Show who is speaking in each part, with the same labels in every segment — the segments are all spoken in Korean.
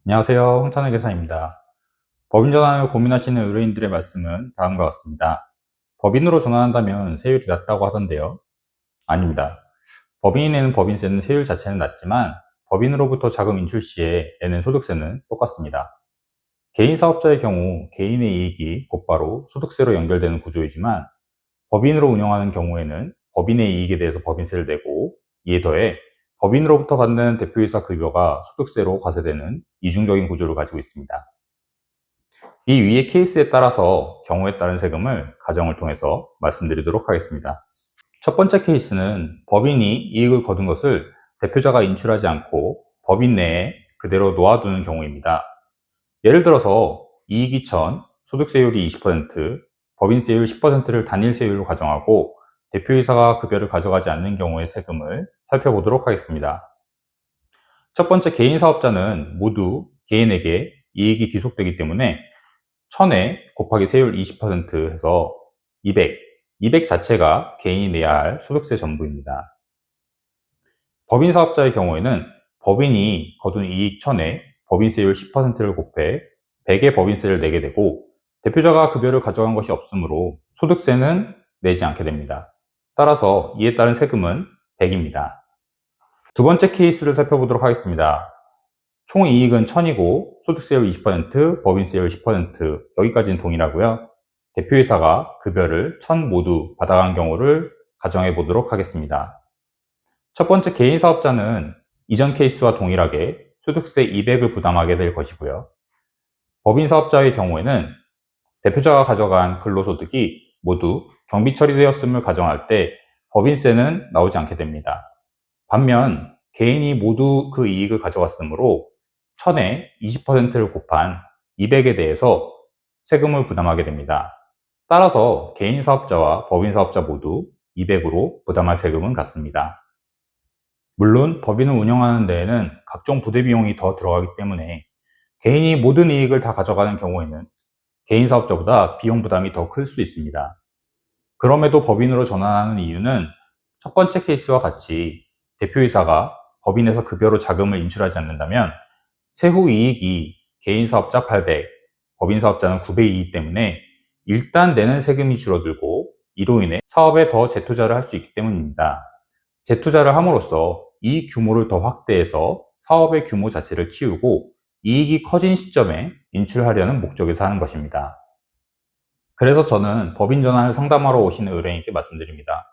Speaker 1: 안녕하세요. 홍찬호 계사입니다. 법인 전환을 고민하시는 의뢰인들의 말씀은 다음과 같습니다. 법인으로 전환한다면 세율이 낮다고 하던데요. 아닙니다. 법인이 내는 법인세는 세율 자체는 낮지만 법인으로부터 자금 인출 시에 내는 소득세는 똑같습니다. 개인 사업자의 경우 개인의 이익이 곧바로 소득세로 연결되는 구조이지만 법인으로 운영하는 경우에는 법인의 이익에 대해서 법인세를 내고 이에 더해 법인으로부터 받는 대표이사 급여가 소득세로 과세되는 이중적인 구조를 가지고 있습니다. 이 위의 케이스에 따라서 경우에 따른 세금을 가정을 통해서 말씀드리도록 하겠습니다. 첫 번째 케이스는 법인이 이익을 거둔 것을 대표자가 인출하지 않고 법인 내에 그대로 놓아두는 경우입니다. 예를 들어서 이익이 1000, 소득세율이 20%, 법인세율 10%를 단일세율로 가정하고 대표이사가 급여를 가져가지 않는 경우의 세금을 살펴보도록 하겠습니다. 첫 번째 개인 사업자는 모두 개인에게 이익이 귀속되기 때문에 1000에 곱하기 세율 20% 해서 200 자체가 개인이 내야 할 소득세 전부입니다. 법인 사업자의 경우에는 법인이 거둔 이익 1000에 법인세율 10%를 곱해 100의 법인세를 내게 되고 대표자가 급여를 가져간 것이 없으므로 소득세는 내지 않게 됩니다. 따라서 이에 따른 세금은 100입니다. 두 번째 케이스를 살펴보도록 하겠습니다. 총 이익은 1000이고 소득세율 20%, 법인세율 10% 여기까지는 동일하고요. 대표이사가 급여를 1000 모두 받아간 경우를 가정해 보도록 하겠습니다. 첫 번째 개인 사업자는 이전 케이스와 동일하게 소득세 200을 부담하게 될 것이고요. 법인 사업자의 경우에는 대표자가 가져간 근로소득이 모두 경비 처리되었음을 가정할 때 법인세는 나오지 않게 됩니다. 반면 개인이 모두 그 이익을 가져갔으므로 1000에 20%를 곱한 200에 대해서 세금을 부담하게 됩니다. 따라서 개인 사업자와 법인 사업자 모두 200으로 부담할 세금은 같습니다. 물론 법인을 운영하는 데에는 각종 부대 비용이 더 들어가기 때문에 개인이 모든 이익을 다 가져가는 경우에는 개인 사업자보다 비용 부담이 더 클 수 있습니다. 그럼에도 법인으로 전환하는 이유는 첫 번째 케이스와 같이 대표이사가 법인에서 급여로 자금을 인출하지 않는다면 세후 이익이 개인 사업자 800, 법인 사업자는 900이기 때문에 일단 내는 세금이 줄어들고 이로 인해 사업에 더 재투자를 할 수 있기 때문입니다. 재투자를 함으로써 이 규모를 더 확대해서 사업의 규모 자체를 키우고 이익이 커진 시점에 인출하려는 목적에서 하는 것입니다. 그래서 저는 법인 전환을 상담하러 오시는 의뢰인께 말씀드립니다.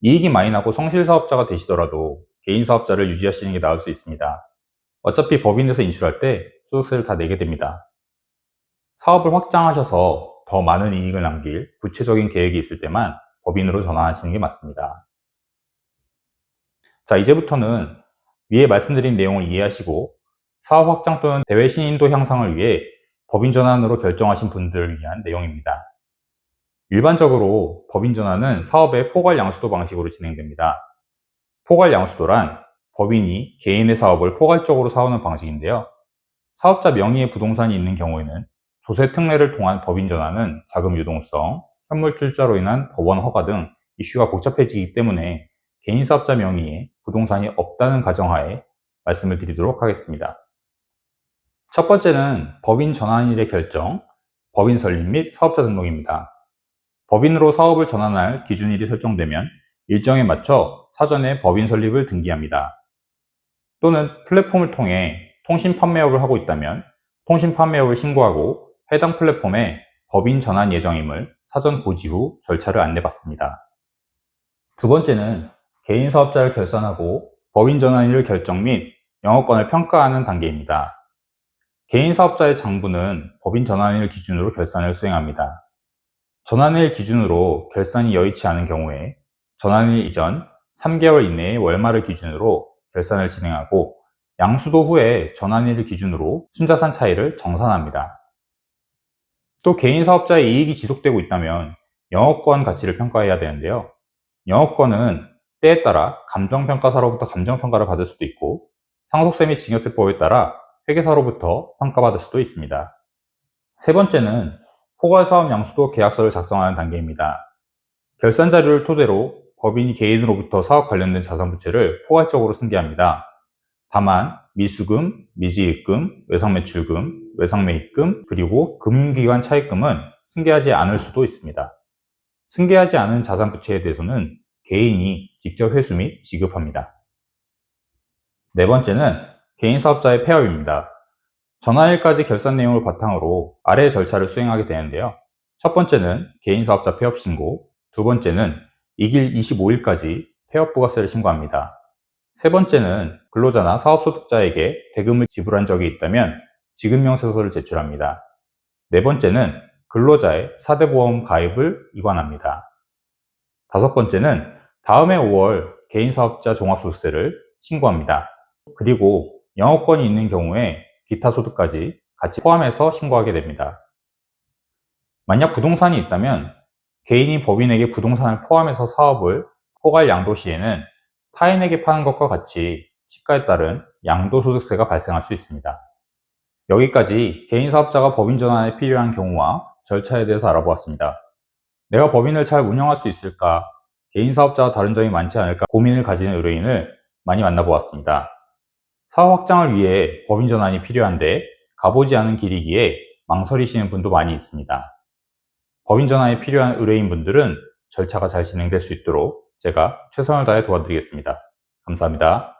Speaker 1: 이익이 많이 나고 성실 사업자가 되시더라도 개인 사업자를 유지하시는 게 나을 수 있습니다. 어차피 법인에서 인출할 때 소득세를 다 내게 됩니다. 사업을 확장하셔서 더 많은 이익을 남길 구체적인 계획이 있을 때만 법인으로 전환하시는 게 맞습니다. 자, 이제부터는 위에 말씀드린 내용을 이해하시고 사업 확장 또는 대외 신인도 향상을 위해 법인 전환으로 결정하신 분들을 위한 내용입니다. 일반적으로 법인 전환은 사업의 포괄 양수도 방식으로 진행됩니다. 포괄 양수도란 법인이 개인의 사업을 포괄적으로 사오는 방식인데요. 사업자 명의의 부동산이 있는 경우에는 조세 특례를 통한 법인 전환은 자금 유동성, 현물 출자로 인한 법원 허가 등 이슈가 복잡해지기 때문에 개인 사업자 명의의 부동산이 없다는 가정하에 말씀을 드리도록 하겠습니다. 첫 번째는 법인 전환일의 결정, 법인 설립 및 사업자 등록입니다. 법인으로 사업을 전환할 기준일이 설정되면 일정에 맞춰 사전에 법인 설립을 등기합니다. 또는 플랫폼을 통해 통신 판매업을 하고 있다면 통신 판매업을 신고하고 해당 플랫폼에 법인 전환 예정임을 사전 고지 후 절차를 안내받습니다. 두 번째는 개인 사업자를 결산하고 법인 전환일을 결정 및 영업권을 평가하는 단계입니다. 개인 사업자의 장부는 법인 전환일 기준으로 결산을 수행합니다. 전환일 기준으로 결산이 여의치 않은 경우에 전환일 이전 3개월 이내의 월말을 기준으로 결산을 진행하고 양수도 후에 전환일을 기준으로 순자산 차이를 정산합니다. 또 개인 사업자의 이익이 지속되고 있다면 영업권 가치를 평가해야 되는데요. 영업권은 때에 따라 감정평가사로부터 감정평가를 받을 수도 있고 상속세 및 증여세법에 따라 회계사로부터 평가받을 수도 있습니다. 세 번째는 포괄사업 양수도 계약서를 작성하는 단계입니다. 결산 자료를 토대로 법인이 개인으로부터 사업 관련된 자산 부채를 포괄적으로 승계합니다. 다만 미수금, 미지입금, 외상매출금, 외상매입금, 그리고 금융기관 차입금은 승계하지 않을 수도 있습니다. 승계하지 않은 자산부채에 대해서는 개인이 직접 회수 및 지급합니다. 네 번째는 개인사업자의 폐업입니다. 전환일까지 결산 내용을 바탕으로 아래의 절차를 수행하게 되는데요. 첫 번째는 개인사업자 폐업 신고, 두 번째는 이길 25일까지 폐업 부가세를 신고합니다. 세 번째는 근로자나 사업소득자에게 대금을 지불한 적이 있다면 지급명세서를 제출합니다. 네 번째는 근로자의 4대 보험 가입을 이관합니다. 다섯 번째는 다음해 5월 개인사업자 종합소득세를 신고합니다. 그리고 영업권이 있는 경우에 기타 소득까지 같이 포함해서 신고하게 됩니다. 만약 부동산이 있다면 개인이 법인에게 부동산을 포함해서 사업을 포괄 양도 시에는 타인에게 파는 것과 같이 시가에 따른 양도소득세가 발생할 수 있습니다. 여기까지 개인사업자가 법인 전환에 필요한 경우와 절차에 대해서 알아보았습니다. 내가 법인을 잘 운영할 수 있을까? 개인사업자와 다른 점이 많지 않을까? 고민을 가지는 의뢰인을 많이 만나보았습니다. 사업 확장을 위해 법인 전환이 필요한데 가보지 않은 길이기에 망설이시는 분도 많이 있습니다. 법인 전환이 필요한 의뢰인분들은 절차가 잘 진행될 수 있도록 제가 최선을 다해 도와드리겠습니다. 감사합니다.